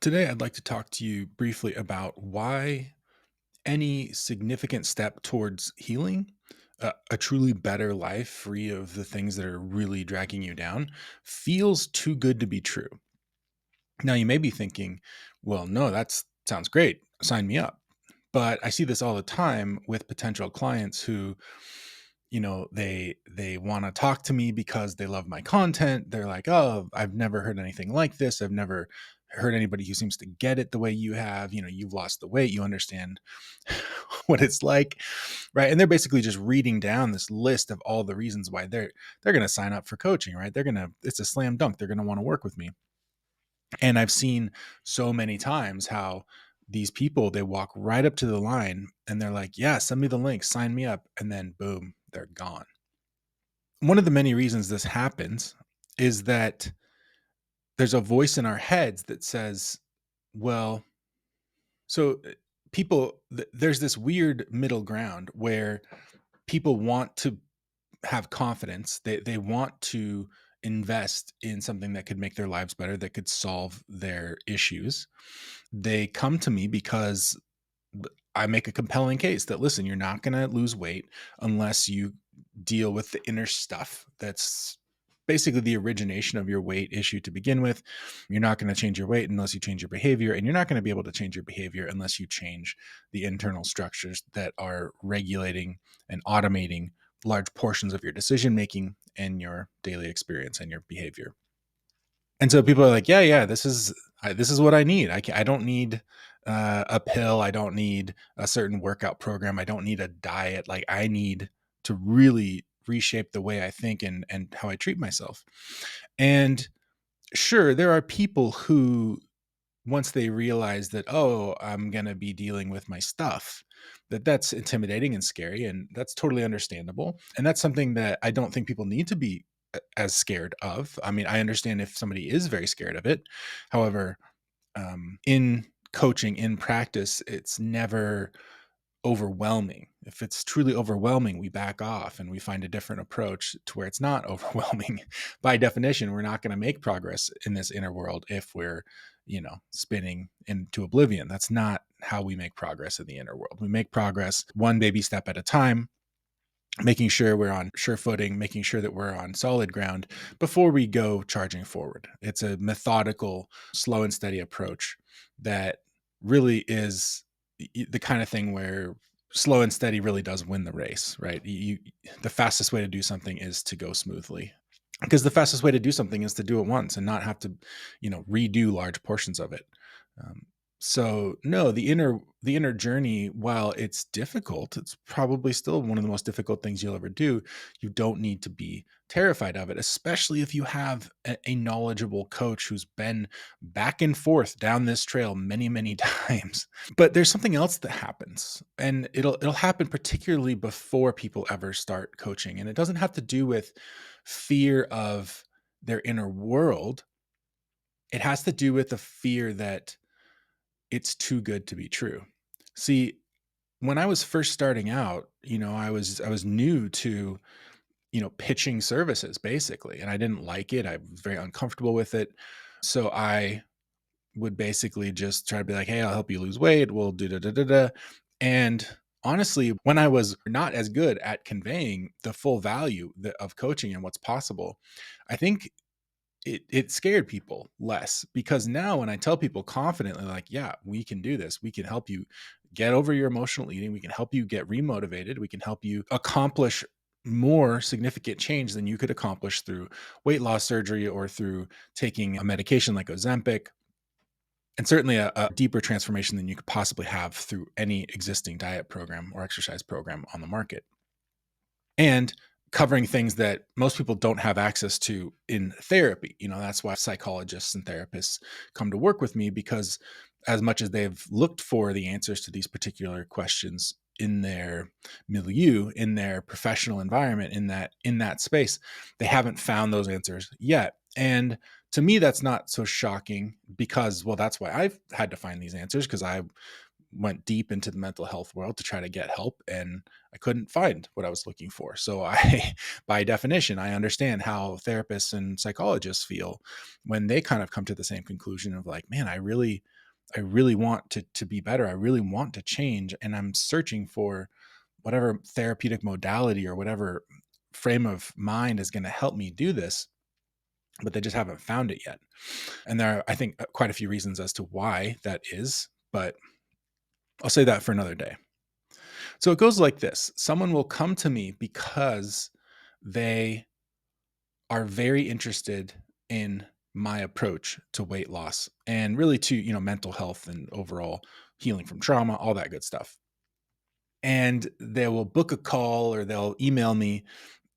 Today, I'd like to talk to you briefly about why any significant step towards healing, a truly better life free of the things that are really dragging you down, feels too good to be true. Now, you may be thinking, well, no, that sounds great. Sign me up. But I see this all the time with potential clients who they want to talk to me because they love my content. They're like, oh, I've never heard anything like this. I've never heard anybody who seems to get it the way you have. You've lost the weight, you understand what it's like, right? And they're basically just reading down this list of all the reasons why they're going to sign up for coaching, right? It's a slam dunk, they're going to want to work with me. And I've seen so many times how these people, they walk right up to the line and they're like, yeah, send me the link, sign me up, and then boom, they're gone. One of the many reasons this happens is that there's a voice in our heads that says, well, so there's this weird middle ground where people want to have confidence. They want to invest in something that could make their lives better, that could solve their issues. They come to me because I make a compelling case that, listen, you're not going to lose weight unless you deal with the inner stuff that's basically the origination of your weight issue to begin with. You're not going to change your weight unless you change your behavior, and you're not going to be able to change your behavior unless you change the internal structures that are regulating and automating large portions of your decision making and your daily experience and your behavior. And so people are like, yeah, this is what I need. I don't need a pill. I don't need a certain workout program. I don't need a diet. Like, I need to really reshape the way I think and how I treat myself. And sure, there are people who, once they realize that, oh, I'm going to be dealing with my stuff, that's intimidating and scary, and that's totally understandable. And that's something that I don't think people need to be as scared of. I mean, I understand if somebody is very scared of it. However, in coaching, in practice, it's never overwhelming. If it's truly overwhelming, we back off and we find a different approach to where it's not overwhelming. By definition, we're not going to make progress in this inner world if we're, spinning into oblivion. That's not how we make progress in the inner world. We make progress one baby step at a time, making sure we're on sure footing, making sure that we're on solid ground before we go charging forward. It's a methodical, slow and steady approach that really is the kind of thing where slow and steady really does win the race, right? The fastest way to do something is to go smoothly, because the fastest way to do something is to do it once and not have to, redo large portions of it. Um, so no, the inner journey, while it's difficult, it's probably still one of the most difficult things you'll ever do. You don't need to be terrified of it, especially if you have a knowledgeable coach who's been back and forth down this trail many, many times. But there's something else that happens, and it'll happen particularly before people ever start coaching, and it doesn't have to do with fear of their inner world. It has to do with the fear that it's too good to be true. See, when I was first starting out, I was new to, pitching services basically, and I didn't like it. I was very uncomfortable with it. So I would basically just try to be like, "Hey, I'll help you lose weight. We'll do da da da da." And honestly, when I was not as good at conveying the full value of coaching and what's possible, I think it scared people less, because now when I tell people confidently, like, yeah, we can do this, we can help you get over your emotional eating, we can help you get remotivated, we can help you accomplish more significant change than you could accomplish through weight loss surgery or through taking a medication like Ozempic, and certainly a deeper transformation than you could possibly have through any existing diet program or exercise program on the market, and covering things that most people don't have access to in therapy. That's why psychologists and therapists come to work with me, because as much as they've looked for the answers to these particular questions in their milieu, in their professional environment, in that space, they haven't found those answers yet. And to me, that's not so shocking, because, well, that's why I've had to find these answers, because I went deep into the mental health world to try to get help, and I couldn't find what I was looking for. So I by definition, I understand how therapists and psychologists feel when they kind of come to the same conclusion of like, man, I really want to be better. I really want to change, and I'm searching for whatever therapeutic modality or whatever frame of mind is going to help me do this, but they just haven't found it yet. And there are, I think, quite a few reasons as to why that is, but I'll say that for another day. So it goes like this. Someone will come to me because they are very interested in my approach to weight loss and really to, mental health and overall healing from trauma, all that good stuff. And they will book a call or they'll email me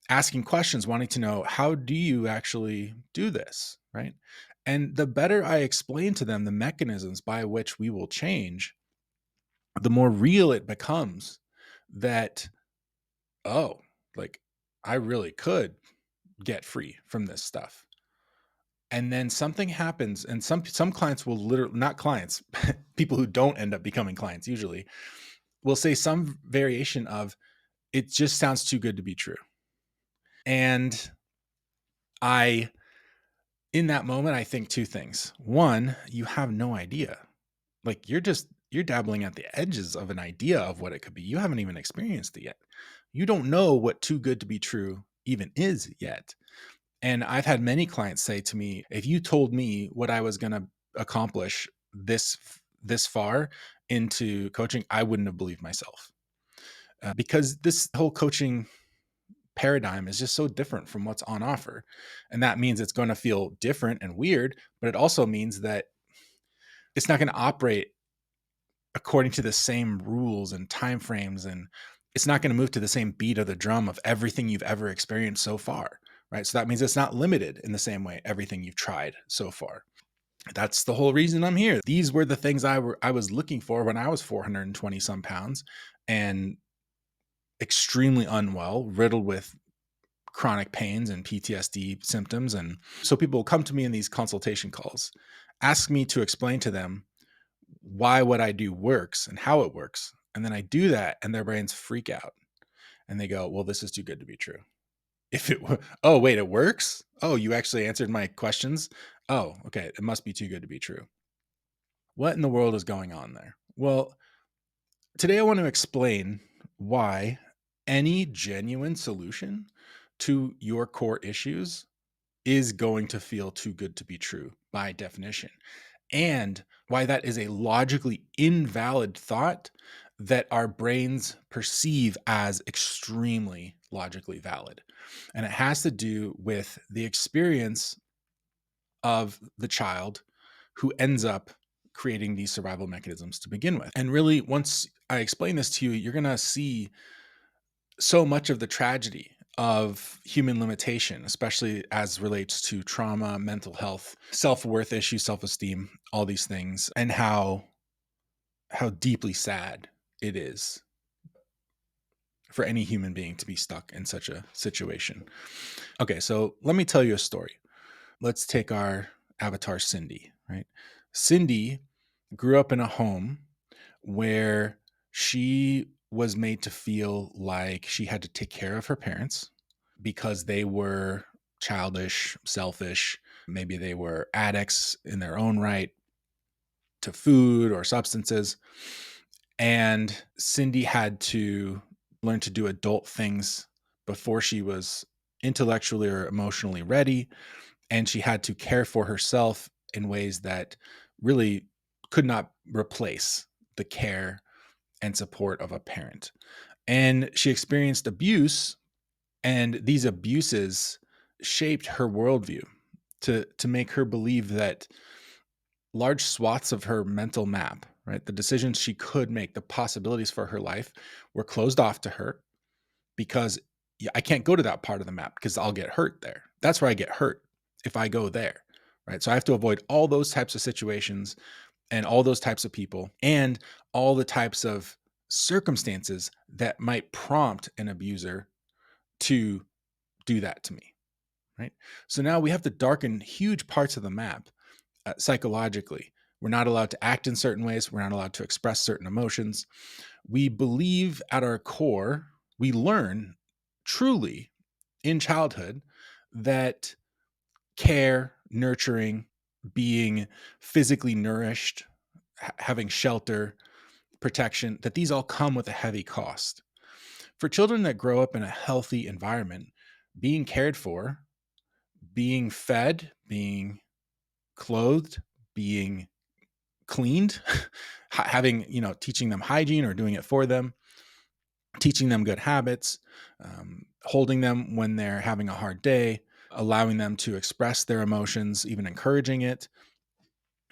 asking questions, wanting to know, how do you actually do this? Right. And the better I explain to them the mechanisms by which we will change, the more real it becomes that, oh, like I really could get free from this stuff. And then something happens, and some clients will literally, not clients, people who don't end up becoming clients usually will say some variation of, it just sounds too good to be true. And I, in that moment, I think two things. One, you have no idea. Like you're dabbling at the edges of an idea of what it could be. You haven't even experienced it yet. You don't know what too good to be true even is yet. And I've had many clients say to me, if you told me what I was going to accomplish this far into coaching, I wouldn't have believed myself. Because this whole coaching paradigm is just so different from what's on offer. And that means it's going to feel different and weird, but it also means that it's not going to operate according to the same rules and timeframes, and it's not going to move to the same beat of the drum of everything you've ever experienced so far, right? So that means it's not limited in the same way everything you've tried so far. That's the whole reason I'm here. These were the things I was looking for when I was 420 some pounds and extremely unwell, riddled with chronic pains and PTSD symptoms. And so people will come to me in these consultation calls, ask me to explain to them why what I do works and how it works. And then I do that and their brains freak out and they go, well, this is too good to be true. If it were, oh, wait, it works. Oh, you actually answered my questions. Oh, okay. It must be too good to be true. What in the world is going on there? Well, today I want to explain why any genuine solution to your core issues is going to feel too good to be true by definition, and why that is a logically invalid thought that our brains perceive as extremely logically valid. And it has to do with the experience of the child who ends up creating these survival mechanisms to begin with. And really, once I explain this to you, you're going to see so much of the tragedy of human limitation, especially as relates to trauma, mental health, self-worth issues, self-esteem, all these things, and how deeply sad it is for any human being to be stuck in such a situation. Okay, so let me tell you a story. Let's take our avatar Cindy, right? Cindy grew up in a home where she was made to feel like she had to take care of her parents because they were childish, selfish. Maybe they were addicts in their own right to food or substances. And Cindy had to learn to do adult things before she was intellectually or emotionally ready. And she had to care for herself in ways that really could not replace the care and support of a parent. And she experienced abuse, and these abuses shaped her worldview to make her believe that large swaths of her mental map, right, the decisions she could make, the possibilities for her life were closed off to her because I can't go to that part of the map because I'll get hurt there. That's where I get hurt if I go there, right? So I have to avoid all those types of situations and all those types of people and all the types of circumstances that might prompt an abuser to do that to me, right? So now we have to darken huge parts of the map psychologically We're not allowed to act in certain ways. We're not allowed to express certain emotions. We believe at our core, we learn truly in childhood that care, nurturing, being physically nourished, having shelter, protection, that these all come with a heavy cost. For children that grow up in a healthy environment, being cared for, being fed, being clothed, being cleaned, having, teaching them hygiene or doing it for them, teaching them good habits, holding them when they're having a hard day, allowing them to express their emotions, even encouraging it.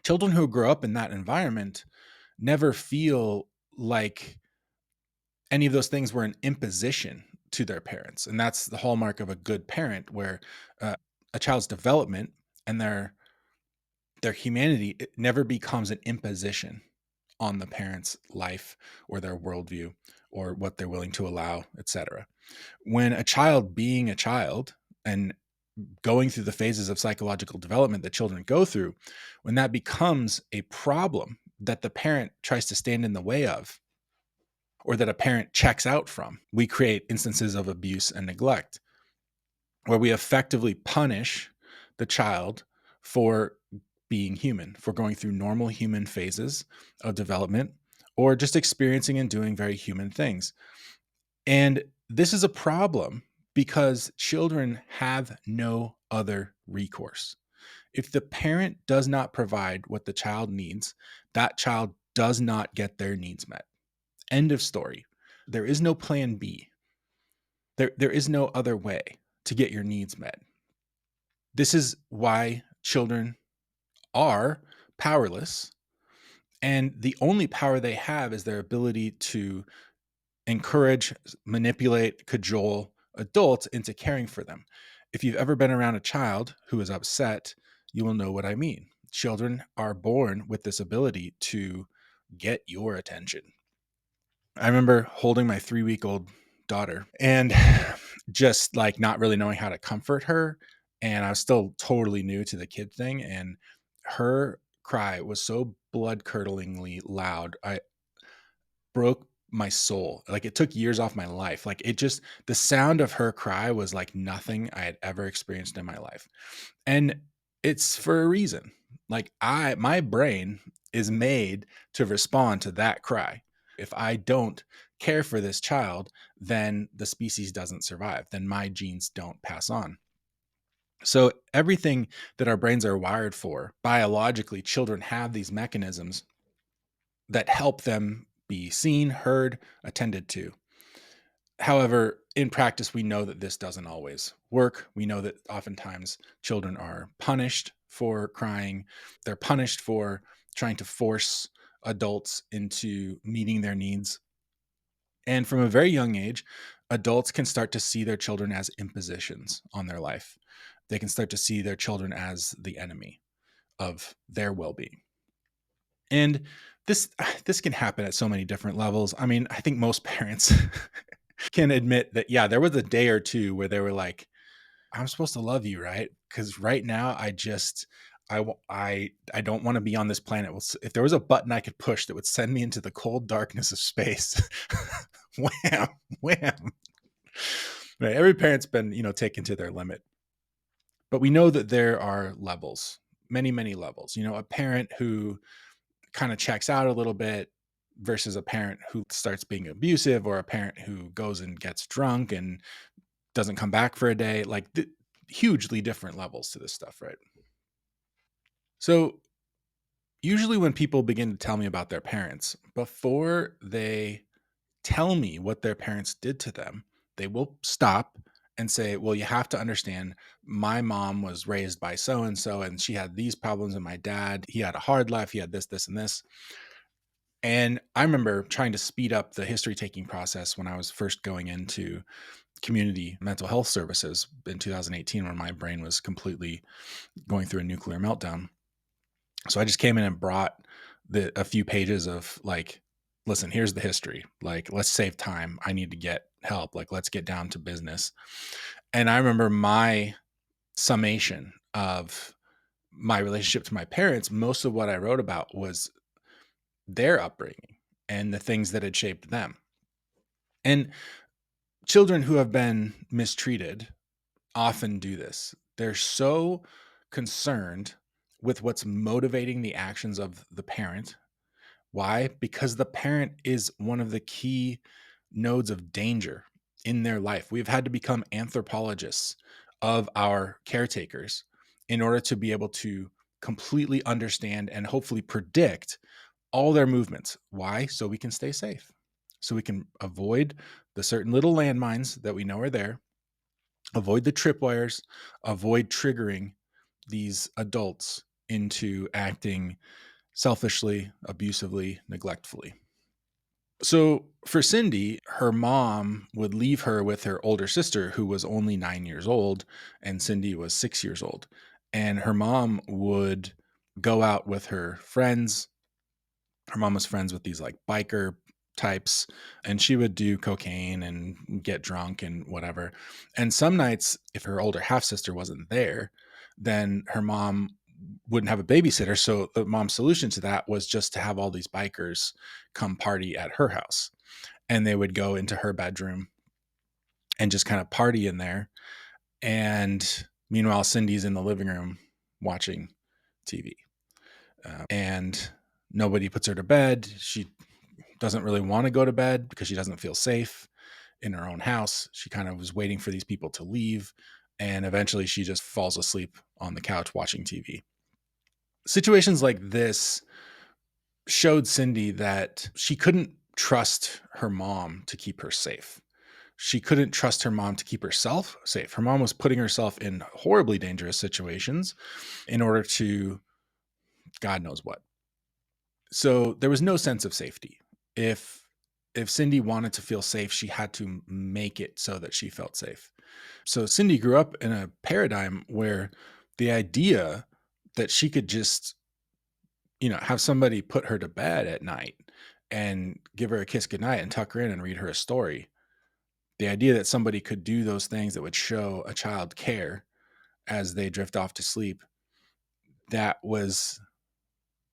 Children who grow up in that environment never feel like any of those things were an imposition to their parents. And that's the hallmark of a good parent, where a child's development and their humanity, it never becomes an imposition on the parent's life or their worldview or what they're willing to allow, etc. When a child being a child and going through the phases of psychological development that children go through, when that becomes a problem that the parent tries to stand in the way of, or that a parent checks out from, we create instances of abuse and neglect where we effectively punish the child for being human, for going through normal human phases of development, or just experiencing and doing very human things. And this is a problem because children have no other recourse. If the parent does not provide what the child needs, that child does not get their needs met. End of story. There is no plan B. There is no other way to get your needs met. This is why children are powerless, and the only power they have is their ability to encourage, manipulate, cajole adults into caring for them. If you've ever been around a child who is upset, you will know what I mean. Children are born with this ability to get your attention. I remember holding my 3-week-old daughter and just like not really knowing how to comfort her. And I was still totally new to the kid thing. And her cry was so blood curdlingly loud. I broke my soul. Like, it took years off my life. Like, the sound of her cry was like nothing I had ever experienced in my life. And it's for a reason. Like, my brain is made to respond to that cry. If I don't care for this child, then the species doesn't survive. Then my genes don't pass on. So everything that our brains are wired for, biologically, children have these mechanisms that help them be seen, heard, attended to. However, in practice, we know that this doesn't always work. We know that oftentimes children are punished for crying. They're punished for trying to force adults into meeting their needs. And from a very young age, adults can start to see their children as impositions on their life. They can start to see their children as the enemy of their well-being. And this can happen at so many different levels. I mean, I think most parents can admit that, yeah, there was a day or two where they were like, I'm supposed to love you, right? Because right now I don't want to be on this planet. If there was a button I could push that would send me into the cold darkness of space, wham, wham. Right, every parent's been, taken to their limit. But we know that there are levels, many, many levels. A parent who kind of checks out a little bit versus a parent who starts being abusive, or a parent who goes and gets drunk and doesn't come back for a day. Like, hugely different levels to this stuff, right? So usually when people begin to tell me about their parents, before they tell me what their parents did to them, they will stop and say, well, you have to understand, my mom was raised by so and so, and she had these problems, and my dad, he had a hard life, he had this, this, and this. And I remember trying to speed up the history taking process when I was first going into community mental health services in 2018, when my brain was completely going through a nuclear meltdown. So I just came in and brought a few pages of like, listen, here's the history. Like, let's save time. I need to get help. Like, let's get down to business. And I remember my summation of my relationship to my parents, most of what I wrote about was their upbringing and the things that had shaped them. And children who have been mistreated often do this. They're so concerned with what's motivating the actions of the parent. Why? Because the parent is one of the key nodes of danger in their life. We've had to become anthropologists of our caretakers in order to be able to completely understand and hopefully predict all their movements. Why? So we can stay safe. So we can avoid the certain little landmines that we know are there, avoid the tripwires, avoid triggering these adults into acting selfishly, abusively, neglectfully. So for Cindy, her mom would leave her with her older sister, who was only 9 years old, and Cindy was 6 years old. And her mom would go out with her friends. Her mom was friends with these like biker types, and she would do cocaine and get drunk and whatever. And some nights, if her older half sister wasn't there, then her mom wouldn't have a babysitter. So the mom's solution to that was just to have all these bikers come party at her house. And they would go into her bedroom and just kind of party in there. And meanwhile, Cindy's in the living room watching TV. And nobody puts her to bed. She doesn't really want to go to bed because she doesn't feel safe in her own house. She kind of was waiting for these people to leave. And eventually she just falls asleep on the couch watching TV. Situations like this showed Cindy that she couldn't trust her mom to keep her safe. She couldn't trust her mom to keep herself safe. Her mom was putting herself in horribly dangerous situations in order to God knows what. So there was no sense of safety. If Cindy wanted to feel safe, she had to make it so that she felt safe. So Cindy grew up in a paradigm where the idea that she could just, have somebody put her to bed at night and give her a kiss goodnight and tuck her in and read her a story. The idea that somebody could do those things that would show a child care as they drift off to sleep, that was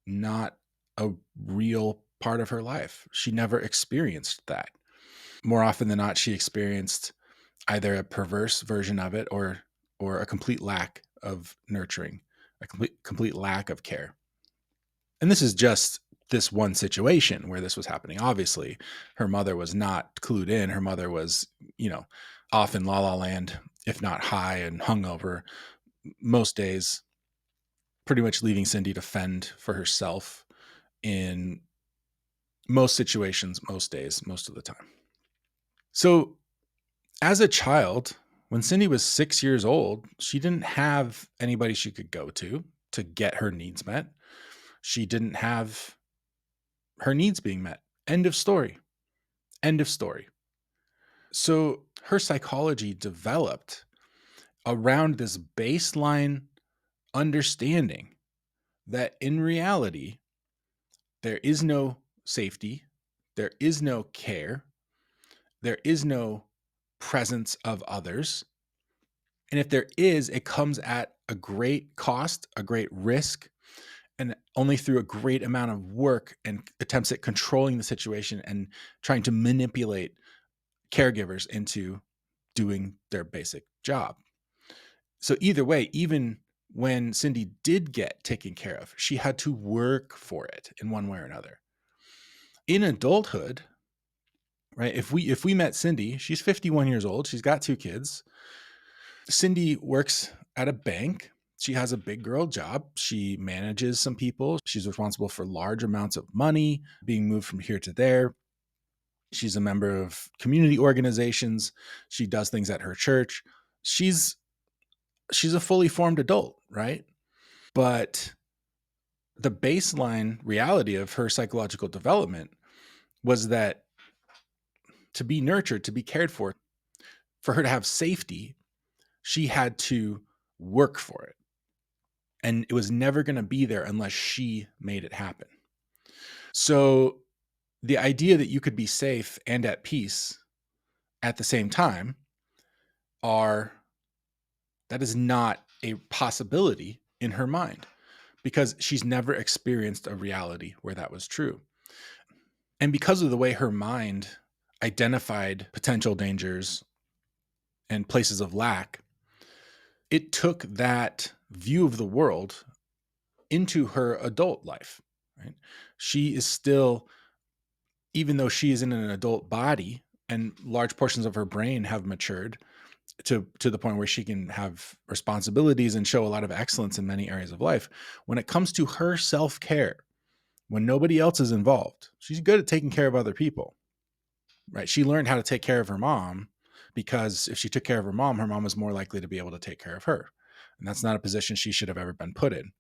not a real part of her life. She never experienced that. More often than not, she experienced either a perverse version of it or a complete lack of nurturing, a complete lack of care. And this is just this one situation where this was happening. Obviously, her mother was not clued in. Her mother was, off in la la land, if not high and hungover most days, pretty much leaving Cindy to fend for herself in most situations, most days, most of the time. So, as a child, when Cindy was 6 years old, she didn't have anybody she could go to get her needs met. She didn't have her needs being met. End of story. End of story. So her psychology developed around this baseline understanding that in reality, there is no safety, there is no care, there is no presence of others. And if there is, it comes at a great cost, a great risk, and only through a great amount of work and attempts at controlling the situation and trying to manipulate caregivers into doing their basic job. So either way, even when Cindy did get taken care of, she had to work for it in one way or another. In adulthood, right? If we met Cindy, she's 51 years old, she's got 2 kids. Cindy works at a bank. She has a big girl job. She manages some people. She's responsible for large amounts of money being moved from here to there. She's a member of community organizations. She does things at her church. She's a fully formed adult, right? But the baseline reality of her psychological development was that to be nurtured, to be cared for her to have safety, she had to work for it. And it was never going to be there unless she made it happen. So the idea that you could be safe and at peace at the same time that is not a possibility in her mind. because she's never experienced a reality where that was true. And because of the way her mind identified potential dangers and places of lack, it took that view of the world into her adult life, right? She is still, even though she is in an adult body and large portions of her brain have matured to the point where she can have responsibilities and show a lot of excellence in many areas of life, when it comes to her self-care, when nobody else is involved, she's good at taking care of other people, right? She learned how to take care of her mom because if she took care of her mom was more likely to be able to take care of her. And that's not a position she should have ever been put in.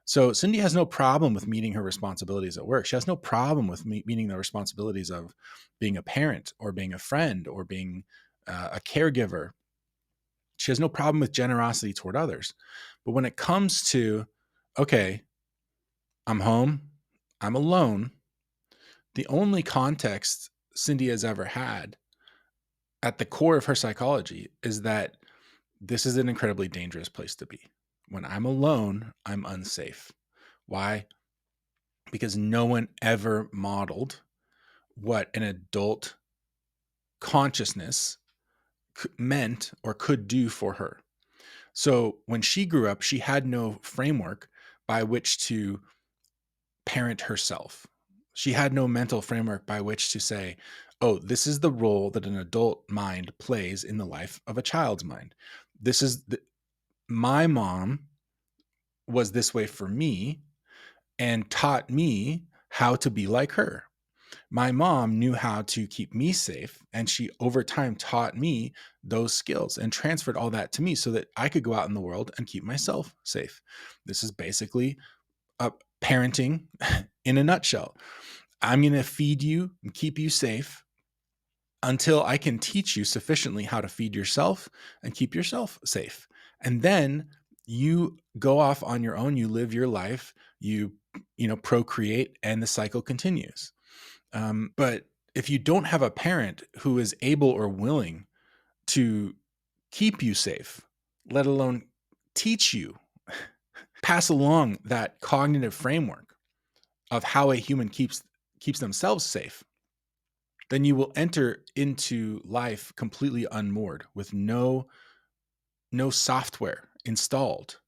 So Cindy has no problem with meeting her responsibilities at work. She has no problem with meeting the responsibilities of being a parent or being a friend or being a caregiver. She has no problem with generosity toward others. But when it comes to, okay, I'm home, I'm alone, the only context Cindy has ever had at the core of her psychology is that this is an incredibly dangerous place to be. When I'm alone, I'm unsafe. Why? Because no one ever modeled what an adult consciousness meant or could do for her. So when she grew up, she had no framework by which to parent herself. She had no mental framework by which to say, oh, this is the role that an adult mind plays in the life of a child's mind. This is my mom was this way for me and taught me how to be like her. My mom knew how to keep me safe, and she over time taught me those skills and transferred all that to me so that I could go out in the world and keep myself safe. This is basically parenting in a nutshell. I'm going to feed you and keep you safe until I can teach you sufficiently how to feed yourself and keep yourself safe. And then you go off on your own, you live your life, you procreate, and the cycle continues. But if you don't have a parent who is able or willing to keep you safe, let alone teach you, pass along that cognitive framework of how a human keeps themselves safe, then you will enter into life completely unmoored with no software installed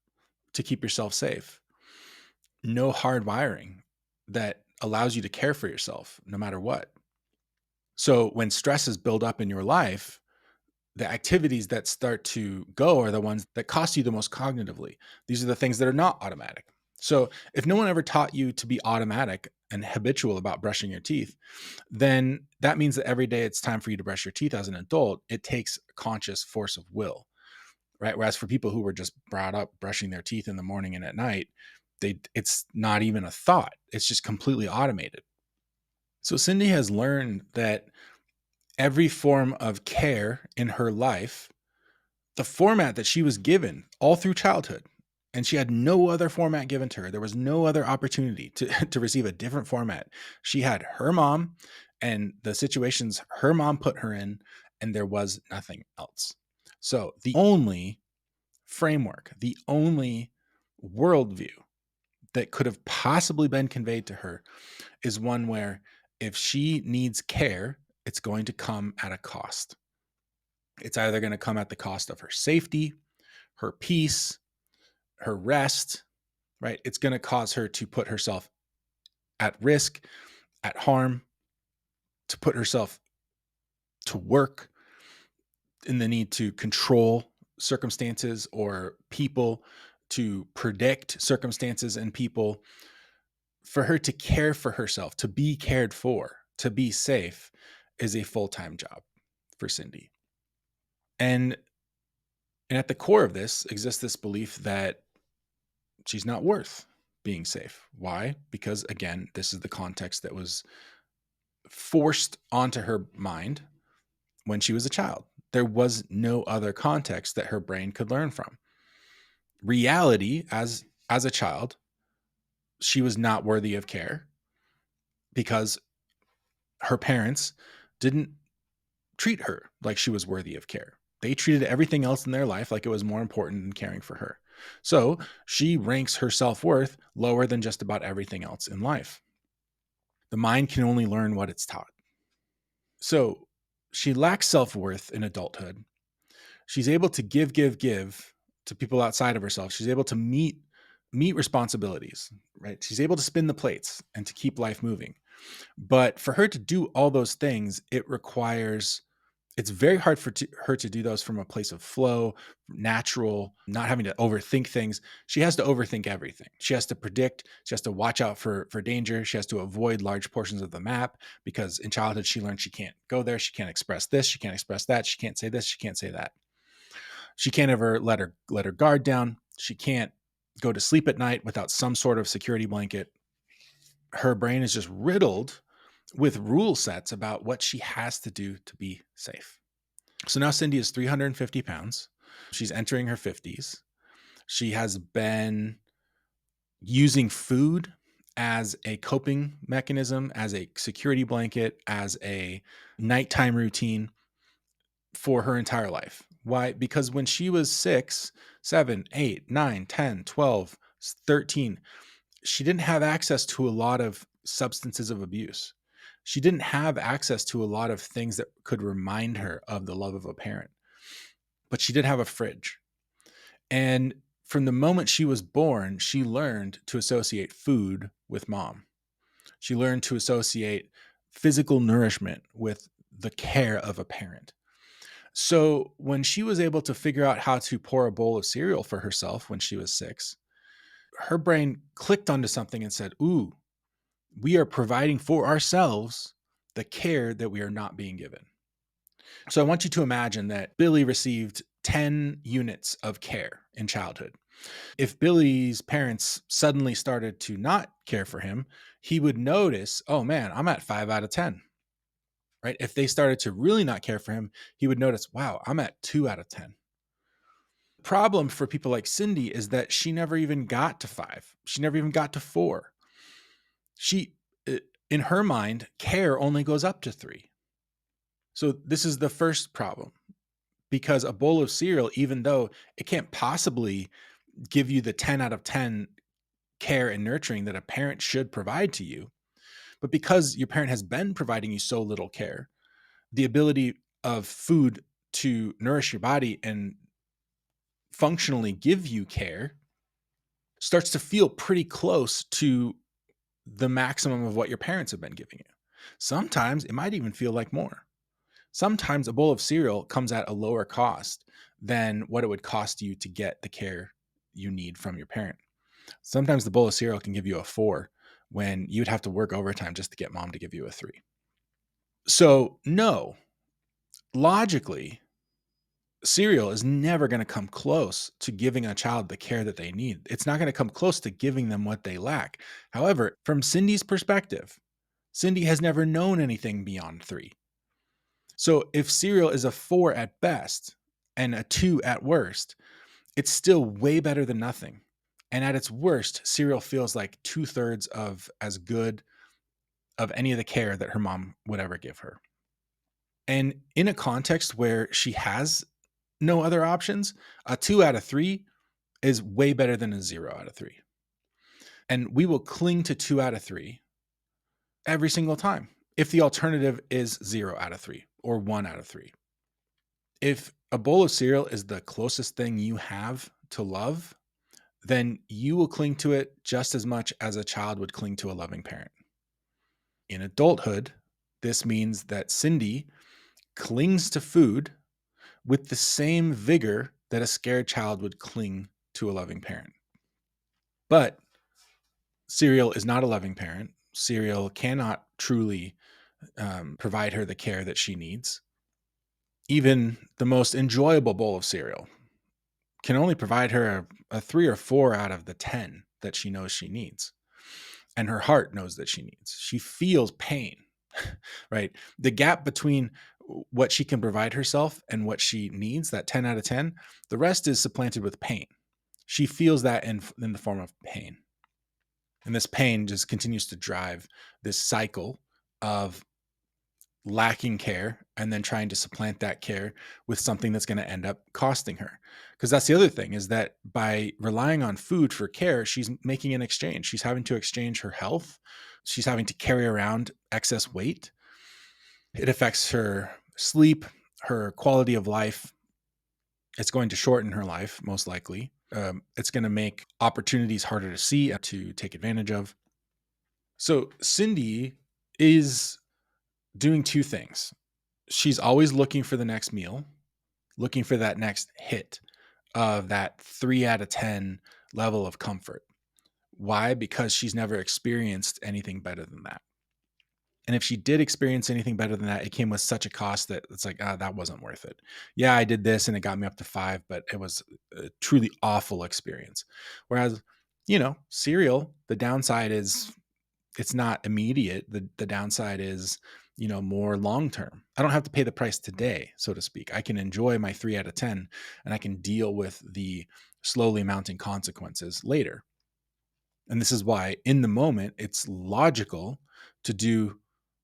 to keep yourself safe, no hard wiring that allows you to care for yourself no matter what. So when stresses build up in your life, the activities that start to go are the ones that cost you the most cognitively. These are the things that are not automatic. So if no one ever taught you to be automatic and habitual about brushing your teeth, then that means that every day it's time for you to brush your teeth as an adult. It takes conscious force of will, right? Whereas for people who were just brought up brushing their teeth in the morning and at night, it's not even a thought. It's just completely automated. So Cindy has learned that every form of care in her life, the format that she was given all through childhood, and she had no other format given to her. There was no other opportunity to receive a different format. She had her mom and the situations her mom put her in, and there was nothing else. So the only framework, the only worldview that could have possibly been conveyed to her is one where if she needs care, it's going to come at a cost. It's either going to come at the cost of her safety, her peace, her rest, right? It's going to cause her to put herself at risk, at harm, to put herself to work in the need to control circumstances or people, to predict circumstances and people. For her to care for herself, to be cared for, to be safe is a full-time job for Cindy. And at the core of this exists this belief that she's not worth being safe. Why? Because again, this is the context that was forced onto her mind when she was a child. There was no other context that her brain could learn from. Reality, as a child, she was not worthy of care because her parents didn't treat her like she was worthy of care. They treated everything else in their life like it was more important than caring for her. So she ranks her self worth lower than just about everything else in life. The mind can only learn what it's taught. So she lacks self worth in adulthood. She's able to give to people outside of herself. She's able to meet responsibilities, right? She's able to spin the plates and to keep life moving. But for her to do all those things, it's very hard for her to do those from a place of flow, natural, not having to overthink things. She has to overthink everything. She has to predict. She has to watch out for danger. She has to avoid large portions of the map because in childhood she learned she can't go there. She can't express this. She can't express that. She can't say this. She can't say that. She can't ever let her guard down. She can't go to sleep at night without some sort of security blanket. Her brain is just riddled with rule sets about what she has to do to be safe. So now Cindy is 350 pounds. She's entering her 50s. She has been using food as a coping mechanism, as a security blanket, as a nighttime routine for her entire life. Why? Because when she was 6, 7, 8, 9, 10, 12, 13, she didn't have access to a lot of substances of abuse. She didn't have access to a lot of things that could remind her of the love of a parent. But she did have a fridge. And from the moment she was born, she learned to associate food with mom. She learned to associate physical nourishment with the care of a parent. So when she was able to figure out how to pour a bowl of cereal for herself when she was 6, her brain clicked onto something and said, ooh, we are providing for ourselves the care that we are not being given. So I want you to imagine that Billy received 10 units of care in childhood. If Billy's parents suddenly started to not care for him, he would notice, oh man, I'm at 5 out of 10. Right? If they started to really not care for him, he would notice, wow, I'm at 2 out of 10. Problem for people like Cindy is that she never even got to 5. She never even got to 4. She, in her mind, care only goes up to 3. So this is the first problem, because a bowl of cereal, even though it can't possibly give you the 10 out of 10 care and nurturing that a parent should provide to you, but because your parent has been providing you so little care, the ability of food to nourish your body and functionally give you care starts to feel pretty close to the maximum of what your parents have been giving you. Sometimes it might even feel like more. Sometimes a bowl of cereal comes at a lower cost than what it would cost you to get the care you need from your parent. Sometimes the bowl of cereal can give you a 4 when you'd have to work overtime just to get mom to give you a 3. So, no, logically, cereal is never going to come close to giving a child the care that they need. It's not going to come close to giving them what they lack. However, from Cindy's perspective, Cindy has never known anything beyond 3. So if cereal is a 4 at best and a 2 at worst, it's still way better than nothing. And at its worst, cereal feels like 2/3 of as good of any of the care that her mom would ever give her. And in a context where she has no other options, a 2 out of 3 is way better than a 0 out of 3. And we will cling to 2 out of 3 every single time if the alternative is 0 out of 3 or 1 out of 3. If a bowl of cereal is the closest thing you have to love, then you will cling to it just as much as a child would cling to a loving parent. In adulthood, this means that Cindy clings to food with the same vigor that a scared child would cling to a loving parent. But cereal is not a loving parent. Cereal cannot truly provide her the care that she needs. Even the most enjoyable bowl of cereal can only provide her a 3 or 4 out of the 10 that she knows she needs. And her heart knows that she needs. She feels pain, right? The gap between what she can provide herself and what she needs, that 10 out of 10, the rest is supplanted with pain. She feels that in the form of pain. And this pain just continues to drive this cycle of lacking care and then trying to supplant that care with something that's going to end up costing her. Because that's the other thing, is that by relying on food for care, she's making an exchange. She's having to exchange her health. She's having to carry around excess weight. It affects her sleep, her quality of life. It's going to shorten her life, most likely. It's going to make opportunities harder to see, to take advantage of. So Cindy is doing two things. She's always looking for the next meal, looking for that next hit of that 3 out of 10 level of comfort. Why? Because she's never experienced anything better than that. And if she did experience anything better than that, it came with such a cost that it's like, that wasn't worth it. Yeah, I did this and it got me up to 5, but it was a truly awful experience. Whereas, cereal, the downside is it's not immediate. The downside is, more long term. I don't have to pay the price today, so to speak. I can enjoy my 3 out of 10 and I can deal with the slowly mounting consequences later. And this is why in the moment it's logical to do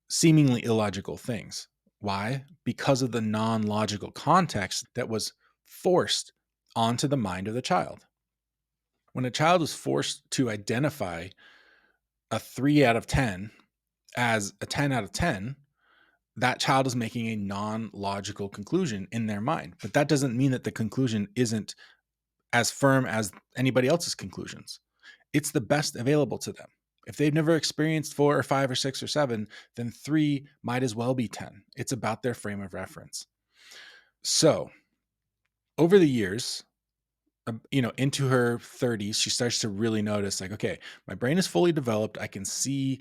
seemingly illogical things. Why? Because of the non-logical context that was forced onto the mind of the child. When a child is forced to identify a 3 out of 10 as a 10 out of 10, that child is making a non-logical conclusion in their mind. But that doesn't mean that the conclusion isn't as firm as anybody else's conclusions. It's the best available to them. If they've never experienced 4 or 5 or 6 or 7, then 3 might as well be 10. It's about their frame of reference. So over the years, into her 30s, she starts to really notice, like, okay, my brain is fully developed. I can see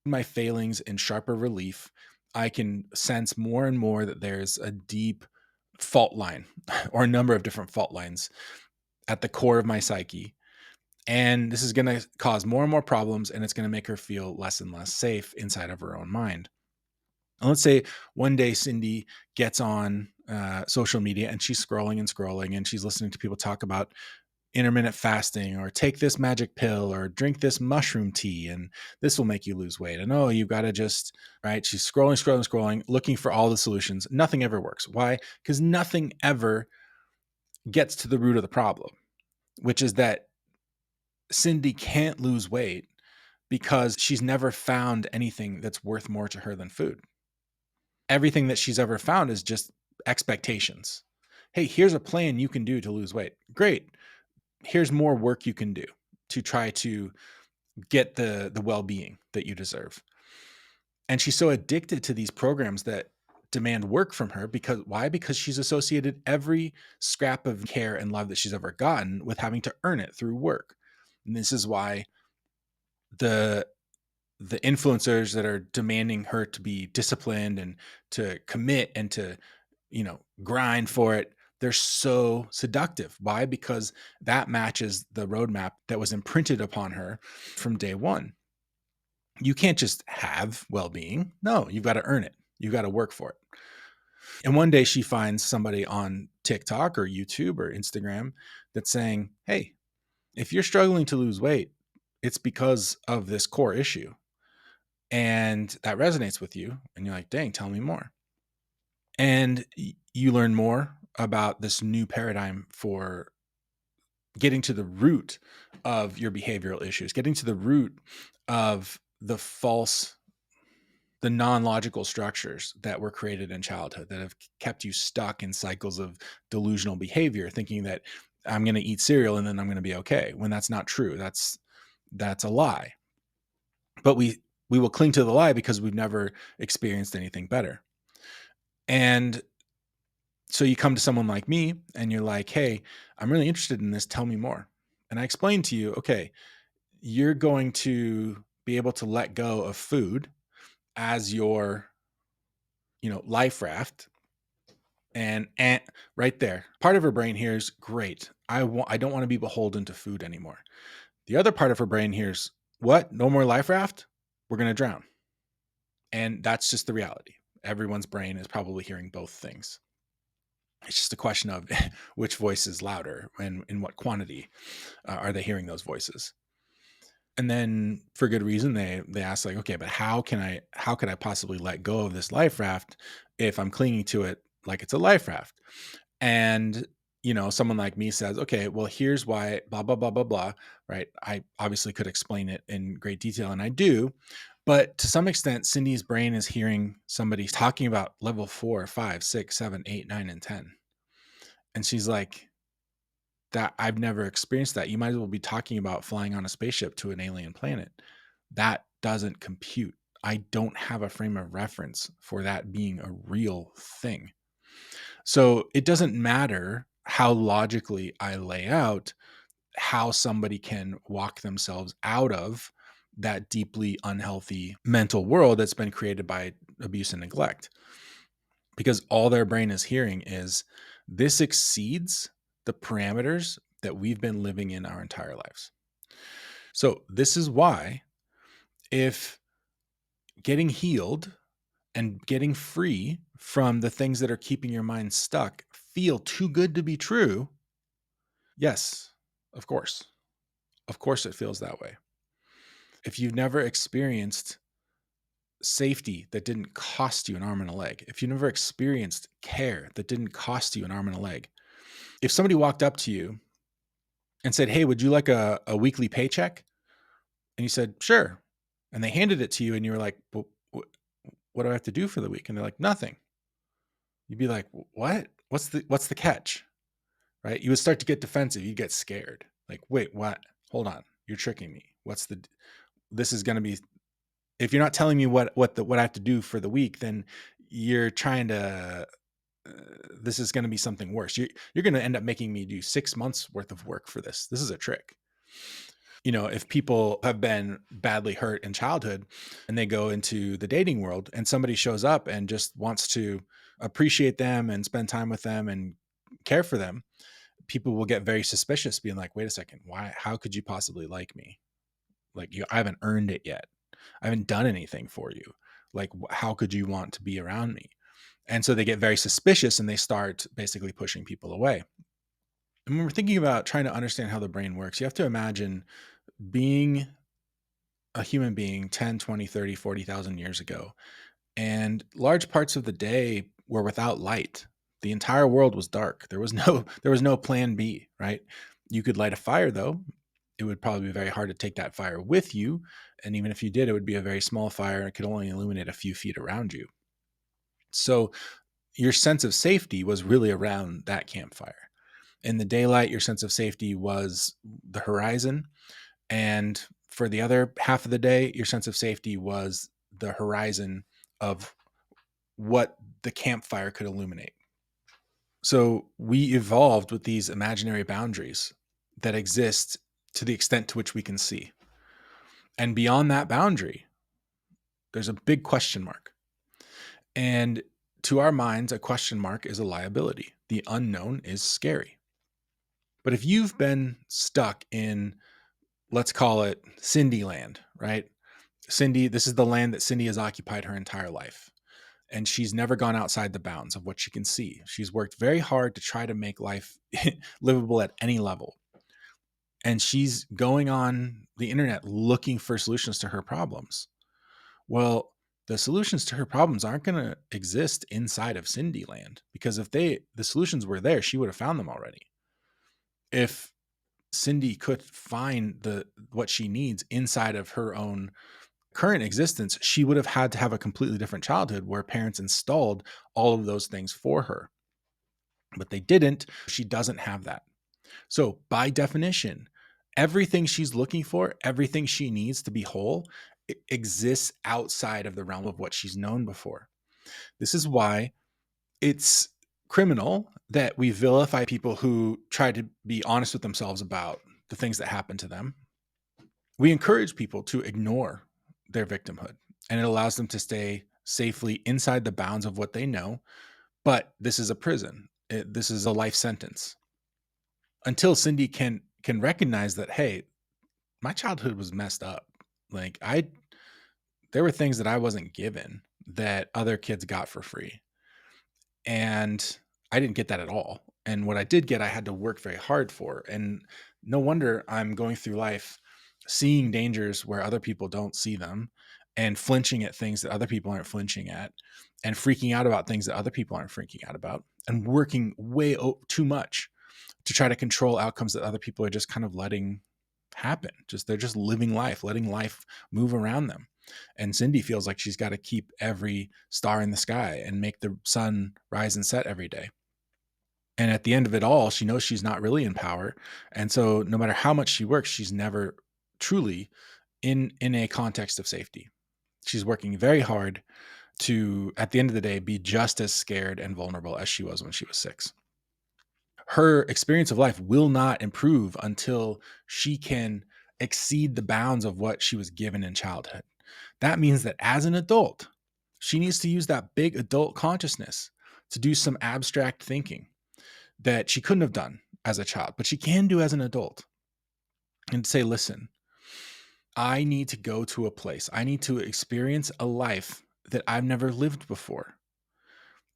my failings in sharper relief. I can sense more and more that there's a deep fault line or a number of different fault lines at the core of my psyche. And this is going to cause more and more problems, and it's going to make her feel less and less safe inside of her own mind. And let's say one day Cindy gets on social media and she's scrolling and scrolling, and she's listening to people talk about intermittent fasting, or take this magic pill, or drink this mushroom tea, and this will make you lose weight. And oh, you've got to just, right? She's scrolling, looking for all the solutions. Nothing ever works. Why? Because nothing ever gets to the root of the problem, which is that Cindy can't lose weight because she's never found anything that's worth more to her than food. Everything that she's ever found is just expectations. Hey, here's a plan you can do to lose weight. Great. Here's more work you can do to try to get the well-being that you deserve. And she's so addicted to these programs that demand work from her. Because why? Because she's associated every scrap of care and love that she's ever gotten with having to earn it through work. And this is why the influencers that are demanding her to be disciplined and to commit and to, grind for it, they're so seductive. Why? Because that matches the roadmap that was imprinted upon her from day one. You can't just have well-being. No, you've got to earn it. You've got to work for it. And one day she finds somebody on TikTok or YouTube or Instagram that's saying, hey, if you're struggling to lose weight, it's because of this core issue. And that resonates with you. And you're like, dang, tell me more. And you learn more about this new paradigm for getting to the root of your behavioral issues, getting to the root of the non-logical structures that were created in childhood that have kept you stuck in cycles of delusional behavior, thinking that I'm going to eat cereal and then I'm going to be okay, when that's not true. That's a lie. But we will cling to the lie because we've never experienced anything better. And so you come to someone like me and you're like, hey, I'm really interested in this. Tell me more. And I explain to you, okay, you're going to be able to let go of food as your, life raft. And right there, part of her brain hears, great. I don't want to be beholden to food anymore. The other part of her brain hears, what? No more life raft? We're going to drown. And that's just the reality. Everyone's brain is probably hearing both things. It's just a question of which voice is louder and in what quantity are they hearing those voices. And then for good reason, they ask like, okay, but how could I possibly let go of this life raft if I'm clinging to it like it's a life raft? And someone like me says, okay, well, here's why, blah, blah, blah, blah, blah. Right. I obviously could explain it in great detail, and I do. But to some extent, Cindy's brain is hearing somebody talking about level 4, 5, 6, 7, 8, 9, and 10. And she's like, that I've never experienced that. You might as well be talking about flying on a spaceship to an alien planet. That doesn't compute. I don't have a frame of reference for that being a real thing. So it doesn't matter how logically I lay out how somebody can walk themselves out of that deeply unhealthy mental world that's been created by abuse and neglect, because all their brain is hearing is, this exceeds the parameters that we've been living in our entire lives. So this is why, if getting healed and getting free from the things that are keeping your mind stuck feel too good to be true, yes, of course. Of course it feels that way. If you've never experienced safety that didn't cost you an arm and a leg, if you never experienced care that didn't cost you an arm and a leg, if somebody walked up to you and said, hey, would you like a weekly paycheck? And you said, sure. And they handed it to you and you were like, well, what do I have to do for the week? And they're like, nothing. You'd be like, what? What's the catch? Right? You would start to get defensive. You'd get scared. Like, wait, what? Hold on. You're tricking me. This is going to be, if you're not telling me what I have to do for the week, then you're trying to, this is going to be something worse. You're going to end up making me do 6 months worth of work for this. This is a trick. If people have been badly hurt in childhood and they go into the dating world and somebody shows up and just wants to appreciate them and spend time with them and care for them, people will get very suspicious, being like, wait a second, why, how could you possibly like me? Like, I haven't earned it yet. I haven't done anything for you. Like, how could you want to be around me? And so they get very suspicious and they start basically pushing people away. And when we're thinking about trying to understand how the brain works, you have to imagine being a human being 10, 20, 30, 40,000 years ago. And large parts of the day were without light. The entire world was dark. There was no plan B, right? You could light a fire though. It would probably be very hard to take that fire with you. And even if you did, it would be a very small fire and it could only illuminate a few feet around you. So your sense of safety was really around that campfire. In the daylight, your sense of safety was the horizon. And for the other half of the day, your sense of safety was the horizon of what the campfire could illuminate. So we evolved with these imaginary boundaries that exist to the extent to which we can see. And beyond that boundary, there's a big question mark. And to our minds, a question mark is a liability. The unknown is scary. But if you've been stuck in, let's call it Cindy land, right? Cindy, this is the land that Cindy has occupied her entire life. And she's never gone outside the bounds of what she can see. She's worked very hard to try to make life livable at any level. And she's going on the internet looking for solutions to her problems. Well, the solutions to her problems aren't going to exist inside of Cindy land, because if the solutions were there, she would have found them already. If Cindy could find what she needs inside of her own current existence, she would have had to have a completely different childhood where parents installed all of those things for her. But they didn't. She doesn't have that. So, by definition, everything she's looking for, everything she needs to be whole, exists outside of the realm of what she's known before. This is why it's criminal that we vilify people who try to be honest with themselves about the things that happen to them. We encourage people to ignore their victimhood, and it allows them to stay safely inside the bounds of what they know. But this is a prison. This is a life sentence. Until Cindy can recognize that, hey, my childhood was messed up. Like, there were things that I wasn't given that other kids got for free. And I didn't get that at all. And what I did get, I had to work very hard for. And no wonder I'm going through life seeing dangers where other people don't see them, and flinching at things that other people aren't flinching at, and freaking out about things that other people aren't freaking out about, and working too much to try to control outcomes that other people are just kind of letting happen. Just they're just living life, letting life move around them. And Cindy feels like she's got to keep every star in the sky and make the sun rise and set every day. And at the end of it all, she knows she's not really in power. And so no matter how much she works, she's never truly in a context of safety. She's working very hard to, at the end of the day, be just as scared and vulnerable as she was when she was 6. Her experience of life will not improve until she can exceed the bounds of what she was given in childhood. That means that as an adult, she needs to use that big adult consciousness to do some abstract thinking that she couldn't have done as a child, but she can do as an adult, and say, listen, I need to go to a place, I need to experience a life that I've never lived before.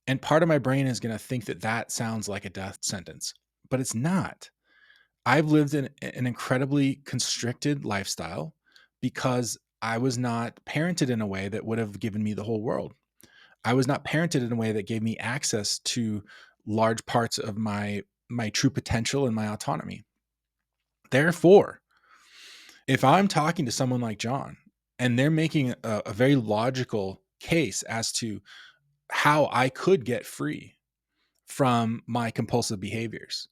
And part of my brain is going to think that that sounds like a death sentence, but it's not. I've lived in an incredibly constricted lifestyle because I was not parented in a way that would have given me the whole world. I was not parented in a way that gave me access to large parts of my true potential and my autonomy. Therefore, if I'm talking to someone like John and they're making a very logical case as to how I could get free from my compulsive behaviors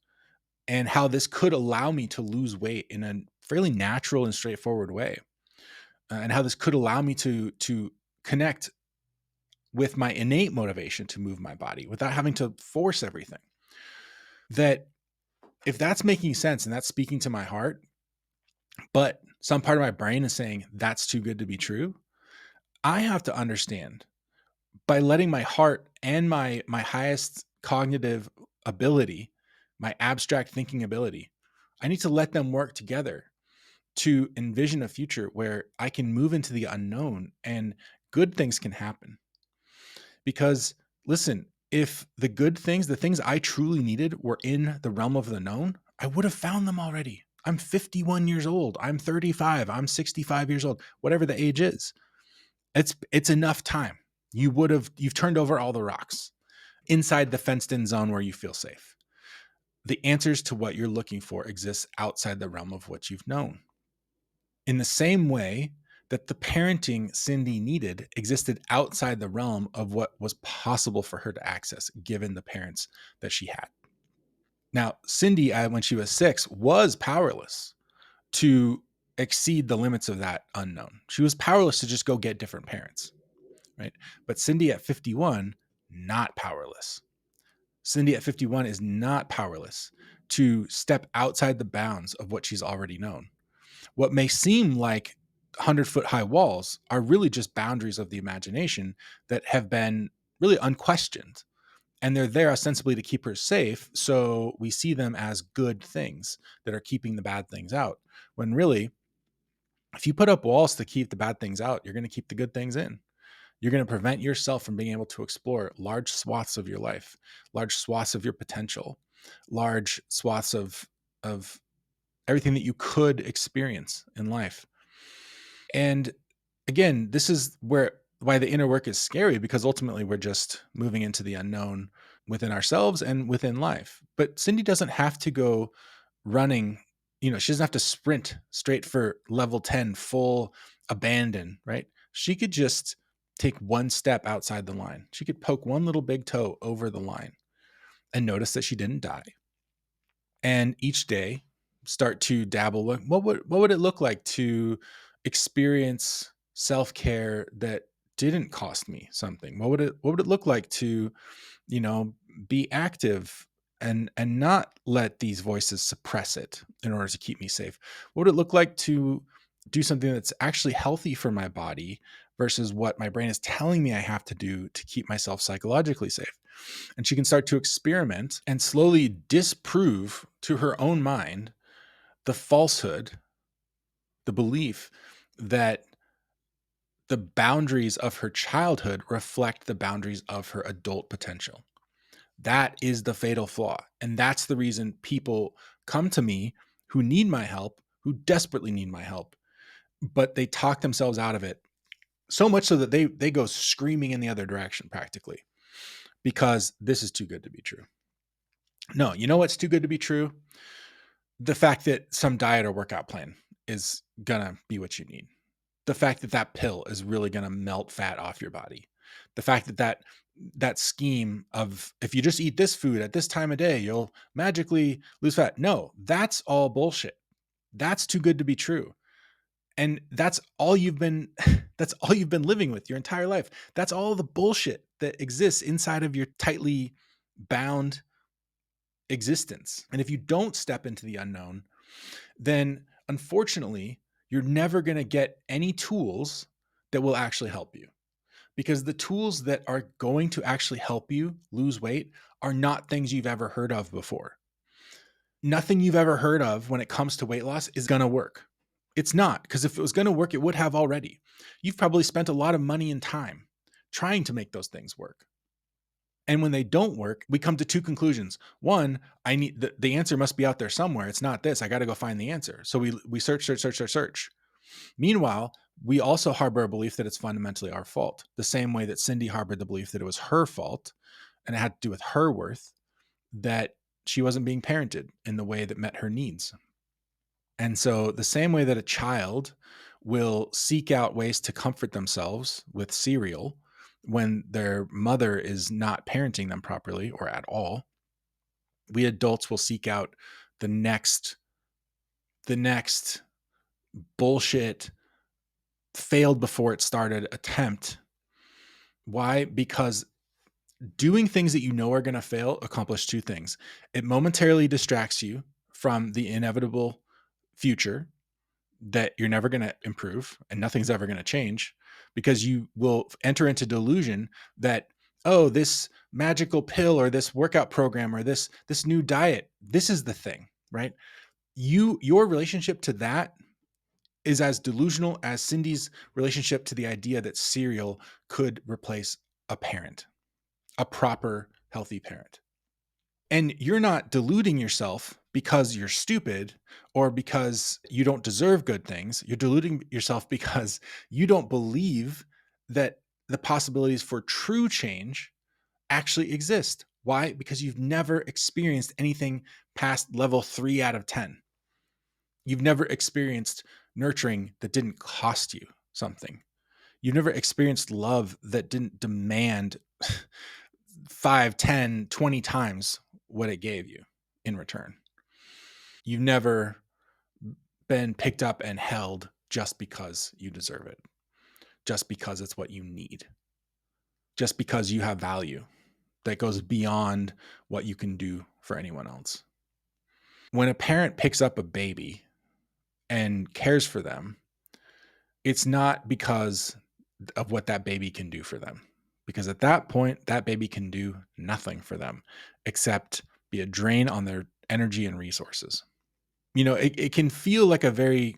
and how this could allow me to lose weight in a fairly natural and straightforward way, and how this could allow me to connect with my innate motivation to move my body without having to force everything, that if that's making sense and that's speaking to my heart, but some part of my brain is saying that's too good to be true, I have to understand, by letting my heart and my highest cognitive ability, my abstract thinking ability, I need to let them work together to envision a future where I can move into the unknown and good things can happen. Because listen, if the good things, the things I truly needed, were in the realm of the known, I would have found them already. I'm 51 years old. I'm 35. I'm 65 years old. Whatever the age is. It's enough time. You've turned over all the rocks inside the fenced in zone where you feel safe. The answers to what you're looking for exists outside the realm of what you've known. In the same way that the parenting Cindy needed existed outside the realm of what was possible for her to access, given the parents that she had. Now, Cindy, when she was 6, was powerless to exceed the limits of that unknown. She was powerless to just go get different parents, right? But Cindy at 51, not powerless. Cindy at 51 is not powerless to step outside the bounds of what she's already known. What may seem like 100-foot high walls are really just boundaries of the imagination that have been really unquestioned. And they're there ostensibly to keep her safe. So we see them as good things that are keeping the bad things out. When really, if you put up walls to keep the bad things out, you're going to keep the good things in. You're going to prevent yourself from being able to explore large swaths of your life, large swaths of your potential, large swaths of everything that you could experience in life. And again, this is why the inner work is scary, because ultimately we're just moving into the unknown within ourselves and within life. But Cindy doesn't have to go running, she doesn't have to sprint straight for level 10 full abandon, right? She could just take one step outside the line. She could poke one little big toe over the line and notice that she didn't die. And each day start to dabble. What would it look like to experience self-care that didn't cost me something? What would it look like to, you know, be active and not let these voices suppress it in order to keep me safe? What would it look like to do something that's actually healthy for my body versus what my brain is telling me I have to do to keep myself psychologically safe? And she can start to experiment and slowly disprove to her own mind the falsehood, the belief that the boundaries of her childhood reflect the boundaries of her adult potential. That is the fatal flaw. And that's the reason people come to me who need my help, who desperately need my help, but they talk themselves out of it, so much so that they go screaming in the other direction practically, because this is too good to be true. No, you know what's too good to be true? The fact that some diet or workout plan is gonna be what you need. The fact that that pill is really gonna melt fat off your body. The fact that that scheme of, if you just eat this food at this time of day, you'll magically lose fat. No, that's all bullshit. That's too good to be true. And that's all you've been that's all you've been living with your entire life. That's all the bullshit that exists inside of your tightly bound existence. And if you don't step into the unknown, then unfortunately, you're never going to get any tools that will actually help you. Because the tools that are going to actually help you lose weight are not things you've ever heard of before. Nothing you've ever heard of when it comes to weight loss is going to work. It's not, because if it was going to work, it would have already. You've probably spent a lot of money and time trying to make those things work. And when they don't work, we come to two conclusions. One, I need the answer must be out there somewhere. It's not this. I got to go find the answer. So we search. Meanwhile, we also harbor a belief that it's fundamentally our fault. The same way that Cindy harbored the belief that it was her fault and it had to do with her worth, that she wasn't being parented in the way that met her needs. And so the same way that a child will seek out ways to comfort themselves with cereal when their mother is not parenting them properly or at all, we adults will seek out the next bullshit, failed before it started attempt. Why? Because doing things that you know are going to fail accomplish two things. It momentarily distracts you from the inevitable future that you're never going to improve and nothing's ever going to change, because you will enter into delusion that, oh, this magical pill or this workout program or this new diet, this is the thing, right? Your relationship to that is as delusional as Cindy's relationship to the idea that cereal could replace a parent, a proper healthy parent. And you're not deluding yourself because you're stupid or because you don't deserve good things. You're deluding yourself because you don't believe that the possibilities for true change actually exist. Why? Because you've never experienced anything past level 3 out of 10. You've never experienced nurturing that didn't cost you something. You've never experienced love that didn't demand 5, 10, 20 times what it gave you in return. You've never been picked up and held just because you deserve it, just because it's what you need, just because you have value that goes beyond what you can do for anyone else. When a parent picks up a baby and cares for them, it's not because of what that baby can do for them. Because at that point, that baby can do nothing for them except be a drain on their energy and resources. You know, it can feel like a very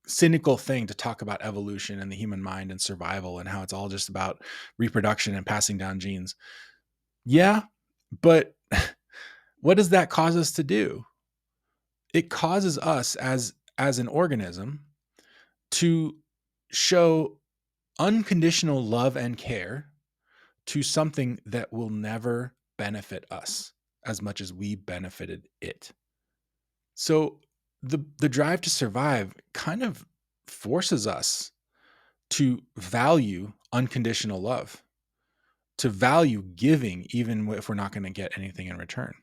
cynical thing to talk about evolution and the human mind and survival and how it's all just about reproduction and passing down genes. Yeah, but what does that cause us to do? It causes us as an organism to show unconditional love and care to something that will never benefit us as much as we benefited it. So the drive to survive kind of forces us to value unconditional love, to value giving even if we're not going to get anything in return.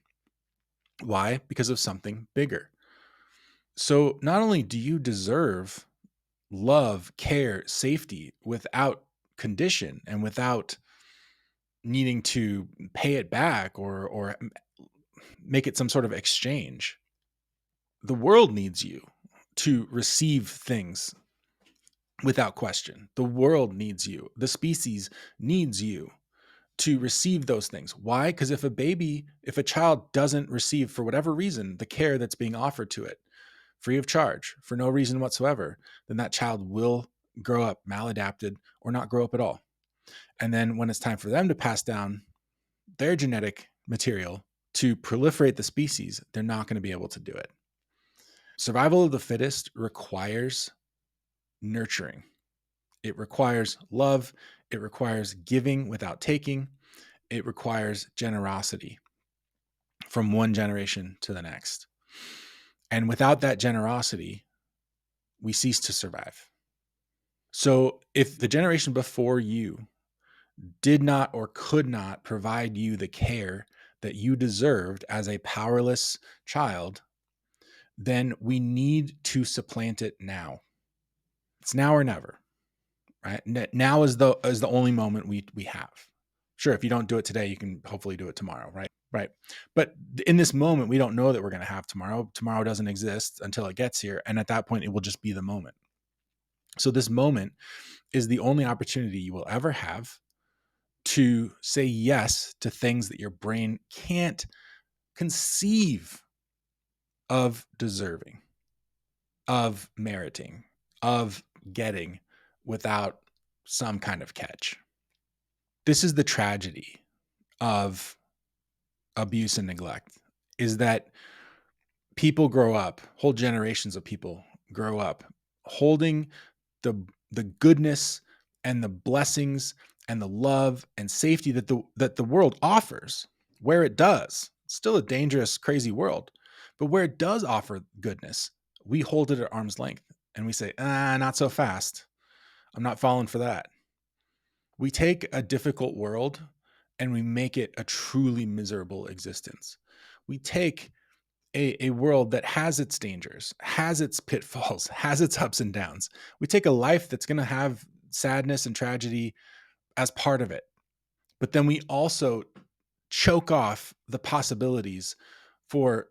Why? Because of something bigger. So not only do you deserve love, care, safety without condition and without needing to pay it back or make it some sort of exchange. The world needs you to receive things without question. The world needs you. The species needs you to receive those things. Why? Because if a child doesn't receive, for whatever reason, the care that's being offered to it free of charge for no reason whatsoever, then that child will grow up maladapted or not grow up at all. And then when it's time for them to pass down their genetic material to proliferate the species, they're not going to be able to do it. Survival of the fittest requires nurturing. It requires love. It requires giving without taking. It requires generosity from one generation to the next. And without that generosity, we cease to survive. So if the generation before you did not or could not provide you the care that you deserved as a powerless child, then we need to supplant it now. It's now or never, right? Now is the only moment we have. Sure, if you don't do it today, you can hopefully do it tomorrow, right? Right. But in this moment, we don't know that we're going to have tomorrow. Tomorrow doesn't exist until it gets here. And at that point, it will just be the moment. So this moment is the only opportunity you will ever have to say yes to things that your brain can't conceive of deserving, of meriting, of getting without some kind of catch. This is the tragedy of abuse and neglect, is that people grow up, whole generations of people grow up holding the goodness and the blessings and the love and safety that the world offers where it does. It's still a dangerous, crazy world, but where it does offer goodness, we hold it at arm's length and we say, not so fast. I'm not falling for that. We take a difficult world and we make it a truly miserable existence. We take a world that has its dangers, has its pitfalls, has its ups and downs. We take a life that's going to have sadness and tragedy as part of it. But then we also choke off the possibilities for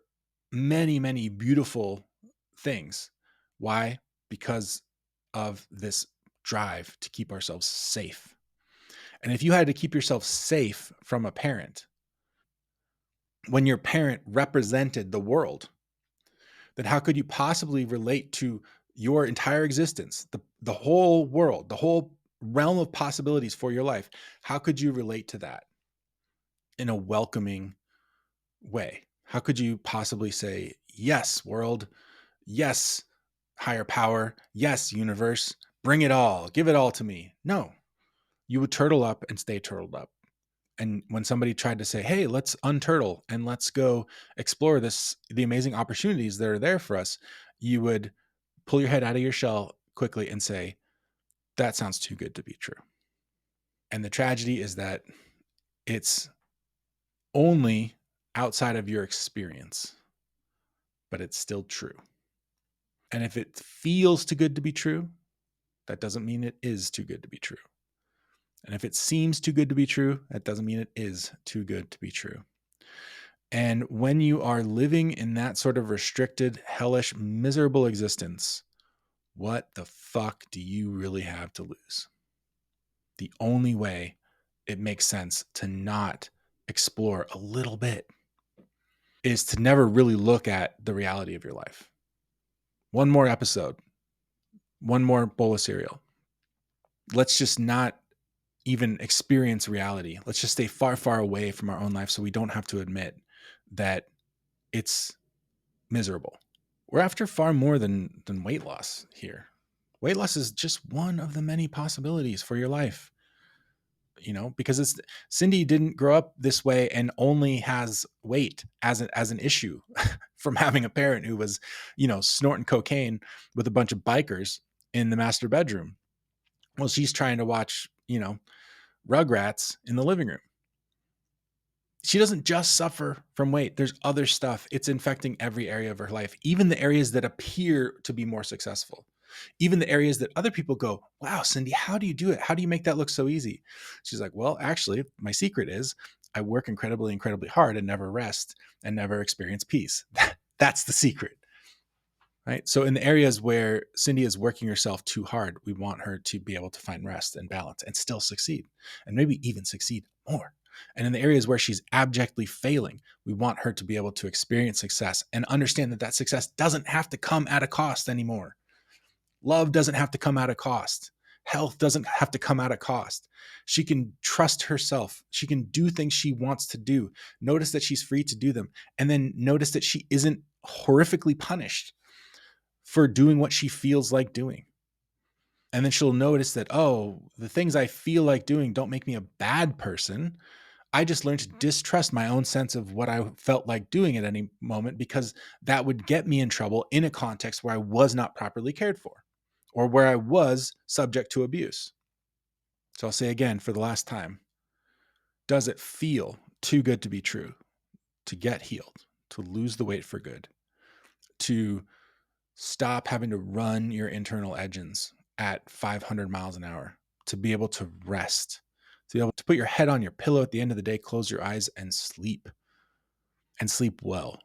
many, many beautiful things. Why? Because of this drive to keep ourselves safe. And if you had to keep yourself safe from a parent, when your parent represented the world, then how could you possibly relate to your entire existence, the whole world, the whole realm of possibilities for your life? How could you relate to that in a welcoming way? How could you possibly say, yes, world, yes, higher power, yes, universe, bring it all, give it all to me? No, you would turtle up and stay turtled up. And when somebody tried to say, hey, let's unturtle and let's go explore the amazing opportunities that are there for us, you would pull your head out of your shell quickly and say, that sounds too good to be true. And the tragedy is that it's only outside of your experience, but it's still true. And if it feels too good to be true, that doesn't mean it is too good to be true. And if it seems too good to be true, that doesn't mean it is too good to be true. And when you are living in that sort of restricted, hellish, miserable existence, what the fuck do you really have to lose? The only way it makes sense to not explore a little bit is to never really look at the reality of your life. One more episode, one more bowl of cereal. Let's just not even experience reality. Let's just stay far, far away from our own life so we don't have to admit that it's miserable. We're after far more than weight loss here. Weight loss is just one of the many possibilities for your life. Because Cindy didn't grow up this way and only has weight as an issue from having a parent who was, snorting cocaine with a bunch of bikers in the master bedroom. Well, she's trying to watch, Rugrats in the living room. She doesn't just suffer from weight. There's other stuff. It's infecting every area of her life, even the areas that appear to be more successful, even the areas that other people go, wow, Cindy, how do you do it? How do you make that look so easy? She's like, well, actually, my secret is I work incredibly, incredibly hard and never rest and never experience peace. That's the secret. Right. So in the areas where Cindy is working herself too hard, we want her to be able to find rest and balance and still succeed, and maybe even succeed more. And in the areas where she's abjectly failing, we want her to be able to experience success and understand that success doesn't have to come at a cost anymore. Love doesn't have to come at a cost. Health doesn't have to come at a cost. She can trust herself. She can do things she wants to do. Notice that she's free to do them. And then notice that she isn't horrifically punished for doing what she feels like doing. And then she'll notice that, oh, the things I feel like doing don't make me a bad person. I just learned to distrust my own sense of what I felt like doing at any moment, because that would get me in trouble in a context where I was not properly cared for or where I was subject to abuse. So I'll say again for the last time, does it feel too good to be true to get healed, to lose the weight for good, to stop having to run your internal engines at 500 miles an hour, to be able to rest, to be able to put your head on your pillow at the end of the day, close your eyes and sleep well,